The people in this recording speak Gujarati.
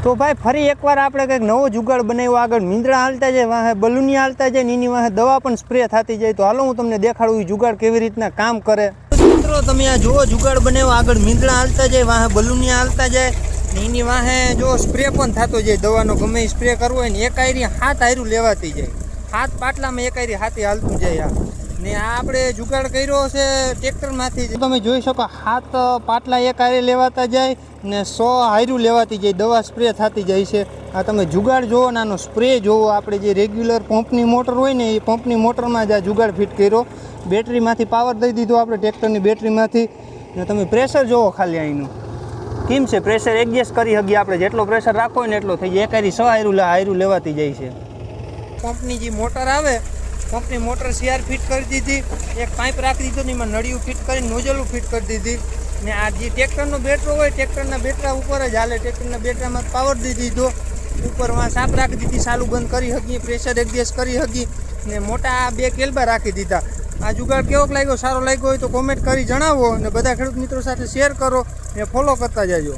તો ભાઈ ફરી એકવાર આપણે કંઈક નવો જુગાડ બનાવ્યો. આગળ મીંદડા હાલતા જાય, વાહે બલૂનિયા હાલતા જાય ને એની વાહે દવા પણ સ્પ્રે થતી જાય. તો હાલો હું તમને દેખાડું એ જુગાડ કેવી રીતના કામ કરે. મિત્રો તમે આ જુઓ જુગાડ બનાવ્યો. આગળ મીંદડા હાલતા જાય, વાહે બલૂનિયા હાલતા જાય ને એની વાહે જો સ્પ્રે પણ થતો જાય દવાનો. ગમે એ સ્પ્રે કરવો હોય ને એક આયરી 7 આયરું લેવાતી જાય. 7 પાટલામાં એક આયરી 7 હાલતું જાય. ને આ આપણે જુગાડ કર્યો છે ટ્રેક્ટરમાંથી. તમે જોઈ શકો 7 પાટલા એક આયરે લેવાતા જાય ને 100 હાયરું લેવાતી જાય. દવા સ્પ્રે થતી જાય છે. આ તમે જુગાડ જુઓ ને આનો સ્પ્રે જુઓ. આપણે જે રેગ્યુલર પંપની મોટર હોય ને એ પંપની મોટરમાં જ આ જુગાડ ફિટ કર્યો. બેટરીમાંથી પાવર દઈ દીધો આપણે ટ્રેક્ટરની બેટરીમાંથી. ને તમે પ્રેશર જુઓ ખાલી અહીંનું કેમ છે. પ્રેશર એડજસ્ટ કરી શકીએ આપણે. જેટલો પ્રેશર રાખો ને એટલો થઈ જાય. એક આયરી 100 હાયરું લેવાતી જાય છે. પંપની જે મોટર આવે પંપની મોટર સીઆર ફિટ કરી દીધી. એક પાઇપ રાખી દીધો ને એમાં નળિયું ફિટ કરીને નોઝલું ફિટ કરી દીધી. ને આ જે ટ્રેક્ટરનો બેટરો હોય ટ્રેક્ટરના બેટરા ઉપર જ હાલે. ટ્રેક્ટરના બેટરામાં પાવર દઈ દીધો. ઉપરમાં સાપ રાખી દીધી. ચાલુ બંધ કરી શકીએ, પ્રેશર એડજસ્ટ કરી શકીએ. ને મોટા 2 કેલબા રાખી દીધા. આ જુગાડ કેવો લાગ્યો? સારો લાગ્યો હોય તો કોમેન્ટ કરી જણાવો. અને બધા ખેડૂત મિત્રો સાથે શેર કરો ને ફોલો કરતા જાજો.